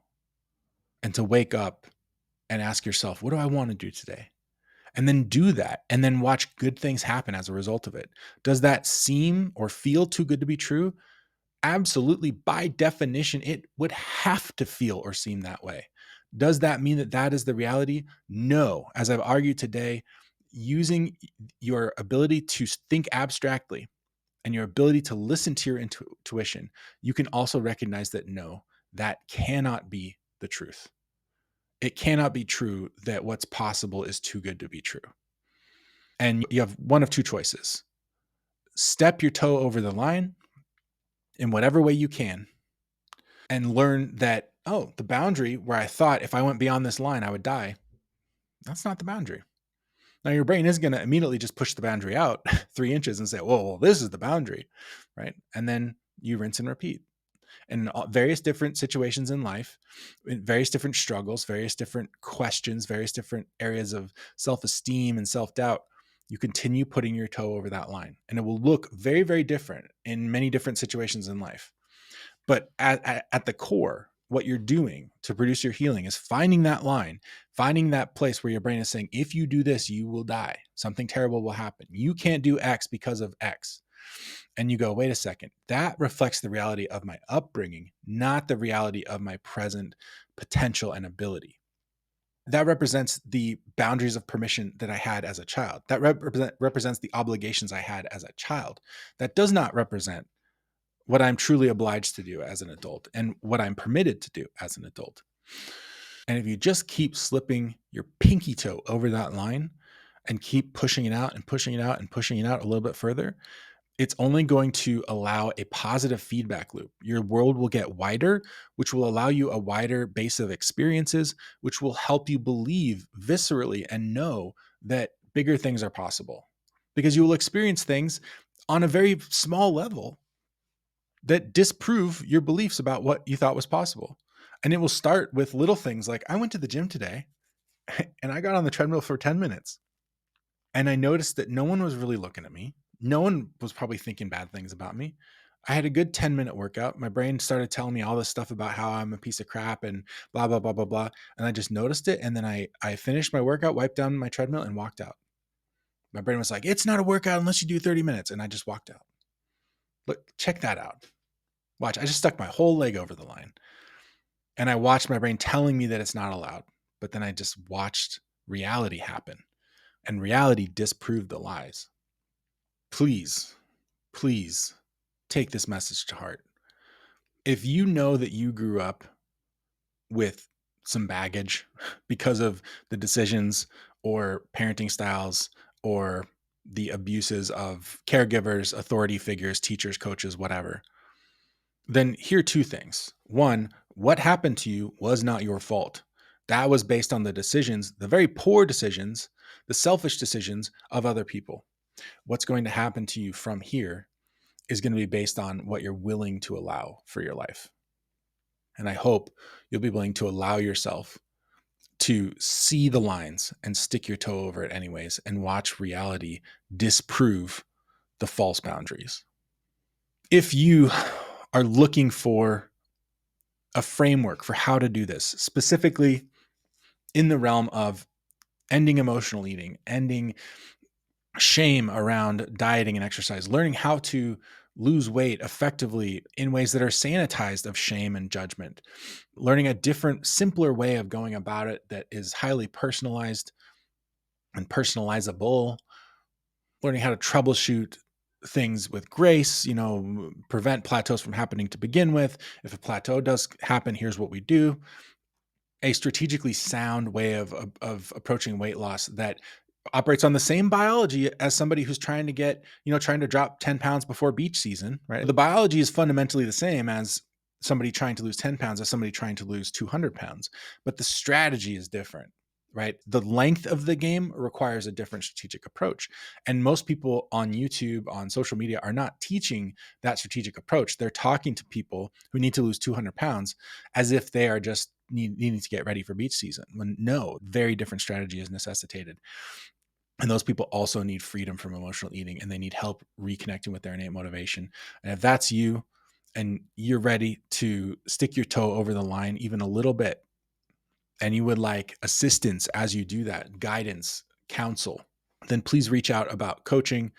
and to wake up and ask yourself, what do I want to do today? And then do that and then watch good things happen as a result of it. Does that seem or feel too good to be true? Absolutely. By definition, it would have to feel or seem that way. Does that mean that that is the reality? No. As I've argued today, using your ability to think abstractly and your ability to listen to your intuition, you can also recognize that no, that cannot be the truth. It cannot be true that what's possible is too good to be true. And you have one of two choices: step your toe over the line in whatever way you can and learn that, oh, the boundary where I thought if I went beyond this line, I would die, that's not the boundary. Now, your brain is going to immediately just push the boundary out 3 inches and say, whoa, well, this is the boundary, right? And then you rinse and repeat. And in various different situations in life, in various different struggles, various different questions, various different areas of self-esteem and self-doubt, you continue putting your toe over that line. And it will look very, very different in many different situations in life. But at the core, what you're doing to produce your healing is finding that line, finding that place where your brain is saying, if you do this, you will die. Something terrible will happen. You can't do X because of X. And you go, wait a second, that reflects the reality of my upbringing, not the reality of my present potential and ability. That represents the boundaries of permission that I had as a child. That represents the obligations I had as a child. That does not represent what I'm truly obliged to do as an adult and what I'm permitted to do as an adult. And if you just keep slipping your pinky toe over that line and keep pushing it out and pushing it out and pushing it out a little bit further, it's only going to allow a positive feedback loop. Your world will get wider, which will allow you a wider base of experiences, which will help you believe viscerally and know that bigger things are possible, because you will experience things on a very small level that disprove your beliefs about what you thought was possible. And it will start with little things like, I went to the gym today and I got on the treadmill for 10 minutes and I noticed that no one was really looking at me. No one was probably thinking bad things about me. I had a good 10-minute workout. My brain started telling me all this stuff about how I'm a piece of crap and blah, blah, blah, blah, blah. And I just noticed it. And then I finished my workout, wiped down my treadmill and walked out. My brain was like, it's not a workout unless you do 30 minutes. And I just walked out. Look, check that out. Watch, I just stuck my whole leg over the line. And I watched my brain telling me that it's not allowed. But then I just watched reality happen. And reality disproved the lies. Please, please take this message to heart. If you know that you grew up with some baggage because of the decisions or parenting styles or the abuses of caregivers, authority figures, teachers, coaches, whatever, then here are two things. One, what happened to you was not your fault. That was based on the decisions, the very poor decisions, the selfish decisions of other people. What's going to happen to you from here is going to be based on what you're willing to allow for your life. And I hope you'll be willing to allow yourself to see the lines and stick your toe over it anyways and watch reality disprove the false boundaries. If you are looking for a framework for how to do this, specifically in the realm of ending emotional eating, ending shame around dieting and exercise, learning how to lose weight effectively in ways that are sanitized of shame and judgment, learning a different, simpler way of going about it that is highly personalized and personalizable, learning how to troubleshoot things with grace, prevent plateaus from happening to begin with. If a plateau does happen, here's what we do. A strategically sound way of approaching weight loss that operates on the same biology as somebody who's trying to get, trying to drop 10 pounds before beach season, right? The biology is fundamentally the same as somebody trying to lose 10 pounds as somebody trying to lose 200 pounds, but the strategy is different, right? The length of the game requires a different strategic approach. And most people on YouTube, on social media, are not teaching that strategic approach. They're talking to people who need to lose 200 pounds as if they are just needing to get ready for beach season. When no, very different strategy is necessitated. And those people also need freedom from emotional eating, and they need help reconnecting with their innate motivation. And if that's you and you're ready to stick your toe over the line even a little bit, and you would like assistance as you do that, guidance, counsel, then please reach out about coaching.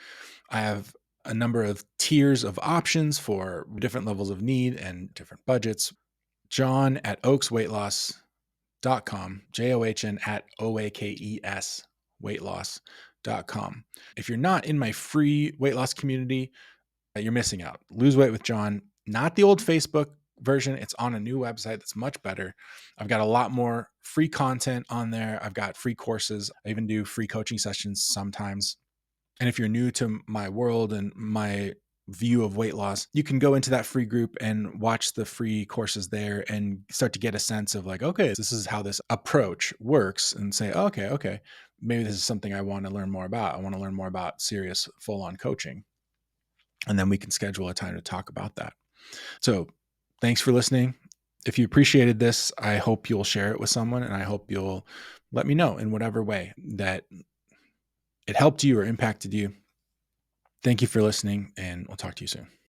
I have a number of tiers of options for different levels of need and different budgets. John at oaksweightloss.com, JOHN at OAKES weightloss.com. If you're not in my free weight loss community, you're missing out. Lose Weight with John, not the old Facebook version. It's on a new website that's much better. I've got a lot more free content on there. I've got free courses. I even do free coaching sessions sometimes. And if you're new to my world and my view of weight loss, you can go into that free group and watch the free courses there and start to get a sense of like, okay, this is how this approach works, and say, okay, maybe this is something I want to learn more about. I want to learn more about serious full on coaching. And then we can schedule a time to talk about that. So thanks for listening. If you appreciated this, I hope you'll share it with someone, and I hope you'll let me know in whatever way that it helped you or impacted you. Thank you for listening, and we'll talk to you soon.